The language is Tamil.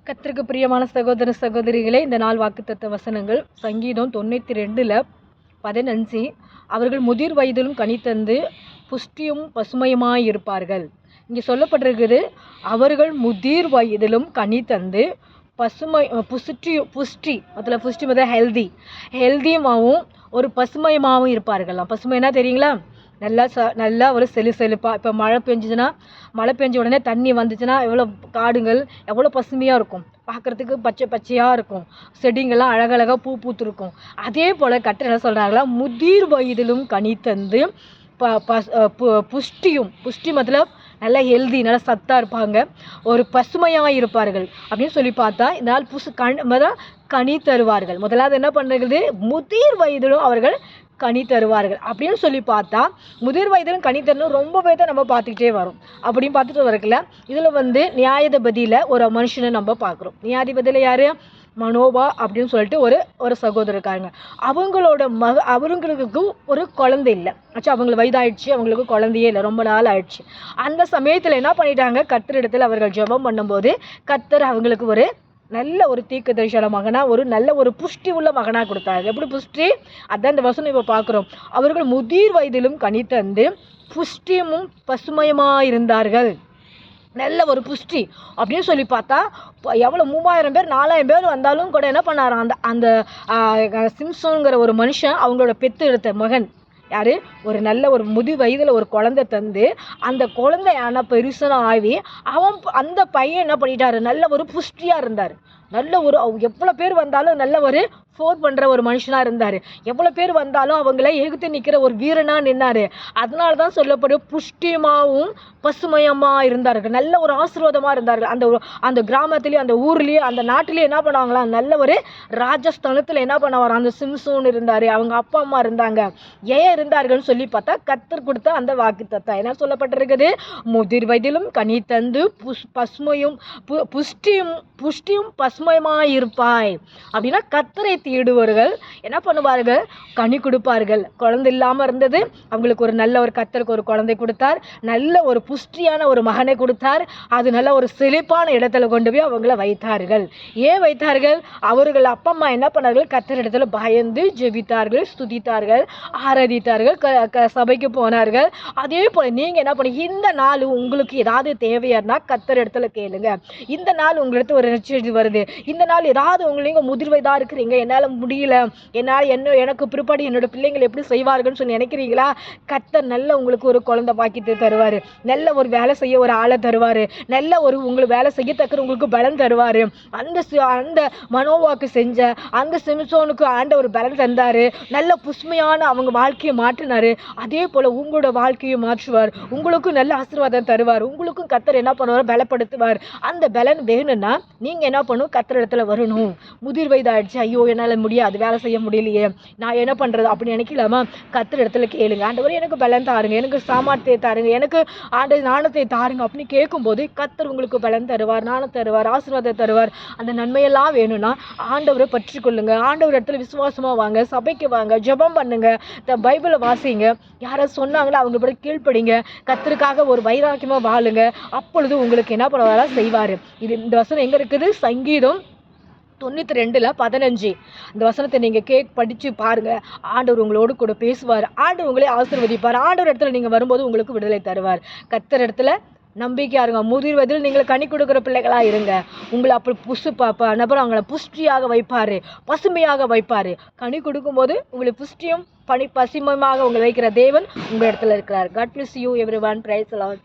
கர்த்தருக்கு பிரியமான சகோதர சகோதரிகளே, இந்த நாள் வாக்குத்தத்த வசனங்கள் சங்கீதம் 92:15. அவர்கள் முதிர் வயதிலும் கனி தந்து புஷ்டியும் பசுமையுமாயிருப்பார்கள். இங்கே சொல்லப்பட்டிருக்குது, அவர்கள் முதிர் வயதிலும் கனி தந்து புஷ்டி मतलब ஹெல்தியுமாகவும் ஒரு பசுமையுமாகவும் இருப்பார்களாம். பசுமைனா தெரியுங்களா? நல்லா ஒரு செழிப்பாக. இப்போ மழை பெஞ்ச உடனே தண்ணி வந்துச்சுன்னா எவ்வளோ காடுங்கள் எவ்வளோ பசுமையாக இருக்கும், பார்க்குறதுக்கு பச்சையாக இருக்கும், செடிங்கள்லாம் அழகழகாக பூ பூத்துருக்கும். அதே போல் கர்த்தர் என்ன சொல்கிறாங்களா, முதிர் வயதிலும் கனி தந்து புஷ்டி மਤਲਬ நல்லா ஹெல்தி, நல்லா சத்தாக இருப்பாங்க, ஒரு பசுமையாக இருப்பார்கள் அப்படின்னு சொல்லி பார்த்தா, இந்த நாள் கனி தருவார்கள். முதலாவது என்ன பண்ணுறது, முதிர் வயதிலும் அவர்கள் கனி தருவார்கள் அப்படின்னு சொல்லி பார்த்தா, முதிர் வயதிலும் கனி தரணும் ரொம்பவே தான் நம்ம பார்த்துக்கிட்டே வரோம். அப்படின்னு பார்த்துட்டு வரக்குல இதில் நியாயாதிபதியில் ஒரு மனுஷனை நம்ம பார்க்குறோம். நியாயாதிபதியில் யார்? மனோவா அப்படின்னு சொல்லிட்டு ஒரு சகோதரர் இருக்காங்க. அவங்களுக்கு ஒரு குழந்தை இல்லை. அவங்களுக்கு வயதாயிடுச்சு, அவங்களுக்கு குழந்தையே இல்லை, ரொம்ப நாள் ஆயிடுச்சு. அந்த சமயத்தில் என்ன பண்ணிட்டாங்க, கர்த்தரிடத்தில் அவர்கள் ஜெபம் பண்ணும்போது கர்த்தர் அவங்களுக்கு ஒரு நல்ல ஒரு தீர்க்கதரிசன மகனா, ஒரு நல்ல ஒரு புஷ்டி உள்ள மகனாக கொடுத்தாரு. எப்படி புஷ்டி? அதான் இந்த வசனம் இப்போ பார்க்குறோம். அவர்கள் முதிர் வயதிலும் கனி தந்து புஷ்டியும் பசுமையுமாயிருந்தார்கள். நல்ல ஒரு புஷ்டி அப்படின்னு சொல்லி பார்த்தா, எவ்வளோ 3000 பேர் 4000 பேர் வந்தாலும் கூட என்ன பண்ணாராம், அந்த சிம்சோன்கிற ஒரு மனுஷன் அவங்களோட பெத்து எடுத்த மகன் யார், ஒரு நல்ல ஒரு முதிர் வயதில் ஒரு குழந்தை தந்து, அந்த குழந்தை ஆனால் பெருசனாக ஆகி அந்த பையன் என்ன பண்ணிட்டாரு, நல்ல ஒரு புஷ்டியாக இருந்தார். நல்ல ஒரு எவ்வளோ பேர் வந்தாலும் நல்ல ஒரு ஃபோர் பண்ணுற ஒரு மனுஷனாக இருந்தார். எவ்வளோ பேர் வந்தாலும் அவங்கள எகுத்து நிற்கிற ஒரு வீரனாக நின்னார். அதனால தான் சொல்லப்படும் புஷ்டியமாகவும் பசுமையமாக இருந்தார்கள். நல்ல ஒரு ஆசீர்வாதமாக இருந்தார்கள். அந்த கிராமத்துலேயும் அந்த ஊர்லேயும் அந்த நாட்டிலேயும் என்ன பண்ணுவாங்களாம், நல்ல ஒரு ராஜஸ்தானத்தில் என்ன பண்ணுவார், அந்த சிம்சோன் இருந்தார், அவங்க அப்பா அம்மா இருந்தாங்க. ஏன் இருந்தார்கள்னு சொல்லி பார்த்தா, கர்த்தர் கொடுத்த அந்த வாக்குத்தத்தம் என்ன சொல்லப்பட்டிருக்குது, முதிர் வயதிலும் கனி தந்து புஷ்டியும் பசுமையுமாய் இருப்பாய் அப்படின்னா, கர்த்தரை தேடுவர்கள் என்ன பண்ணுவார்கள், கனி கொடுப்பார்கள். குழந்தை இல்லாமல் இருந்தது, அவங்களுக்கு ஒரு நல்ல ஒரு கர்த்தருக்கு ஒரு குழந்தை கொடுத்தார், நல்ல ஒரு புஷ்டியான ஒரு மகனை கொடுத்தார். அது நல்ல ஒரு செழிப்பான இடத்துல கொண்டு போய் அவங்கள வைத்தார்கள். ஏன் வைத்தார்கள்? அவர்கள் அப்பா அம்மா என்ன பண்ணார்கள், கர்த்தர் இடத்துல பயந்து ஜெபித்தார்கள், ஸ்துதித்தார்கள், ஆராதித்தார்கள், சபைக்கு போனார்கள். அதே போல நீங்க என்ன பண்ணி, இந்த நாள் உங்களுக்கு ஏதாவது தேவையானா கர்த்தர் இடத்துல கேளுங்க. இந்த நாள் உங்களுக்கு ஒரு நற்செய்தி வருது, இந்த நாள் ஏதாவது நீங்க முதிர் வயதா இருக்கிறீங்க, என்னால் முடியல, எனக்கு பிற்பாடு என்னோட பிள்ளைங்கள் எப்படி செய்வார்கள்னு சொல்லி நினைக்கிறீங்களா, கர்த்தர் நல்ல உங்களுக்கு ஒரு குழந்தை பாக்கிட்டு தருவார், நல்ல ஒரு வேலை செய்ய ஒரு ஆளை தருவார், நல்ல ஒரு உங்களுக்கு வேலை செய்யத்தக்க உங்களுக்கு பலன் தருவார். அந்த மனோவாக்கு செஞ்ச அந்த சிம்சோனுக்கு ஒரு பலன் தந்தார், நல்ல புஷ்மையான அவங்க வாழ்க்கையை மாற்றினார். அதே போல் உங்களோட வாழ்க்கையை மாற்றுவார், உங்களுக்கும் நல்ல ஆசீர்வாதம் தருவார், உங்களுக்கும் கர்த்தர் என்ன பண்ணுவார், பலப்படுத்துவார். அந்த பலன் வேணும்னா நீங்கள் என்ன பண்ணணும், கர்த்தர் இடத்துல வரணும். முதிர் வயதாயிடுச்சு, ஐயோ என்னால் முடியாது, வேலை செய்ய முடியலையே, நான் என்ன பண்ணுறது அப்படின்னு நினைக்கலாமா, கர்த்தர் இடத்துல கேளுங்க. ஆண்டவர் எனக்கு பலன் தாருங்க, எனக்கு சாமர்த்தியத்தை தாருங்க, எனக்கு ஞானத்தை தாருங்க அப்படின்னு கேட்கும்போது கர்த்தர் உங்களுக்கு பலன் தருவார், ஞானம் தருவார், ஆசீர்வாதம் தருவார். அந்த நன்மையெல்லாம் வேணும்னா ஆண்டவரை பற்றி கொள்ளுங்க, ஆண்டவர் இடத்துல விசுவாசமாக வாங்க, சபைக்கு வாங்க, ஜெபம் பண்ணுங்க, பைபிளை வாசிங்க, யாரை சொன்னாங்களோ அவங்க படி கீழ்ப்படிங்க, கர்த்தருக்காக ஒரு வைராக்கியமாக வாழுங்க. அப்பொழுது உங்களுக்கு என்ன பண்ணுவாரா செய்வார். இந்த வசனம் எங்கே இருக்குது, சங்கீதம் 92:15. இந்த வசனத்தை நீங்கள் படித்து பாருங்கள். ஆண்டவர் உங்களோடு கூட பேசுவார், ஆண்டவர் உங்களே ஆசீர்வதிப்பார், ஆண்டவர் இடத்துல நீங்கள் வரும்போது உங்களுக்கு விடுதலை தருவார். கர்த்தர் இடத்துல நம்பிக்கையாக இருங்க. முதிர் வயதில் நீங்கள் கனி கொடுக்குற பிள்ளைகளாக இருங்க. உங்களை அப்படி நபர் அவங்கள புஷ்டியாக வைப்பார், பசுமையாக வைப்பார். கனி கொடுக்கும்போது உங்களை புஷ்டியும் பசுமையாக உங்களை வைக்கிற தேவன் உங்கள் இடத்துல இருக்கிறார். God bless you everyone. Praise the Lord.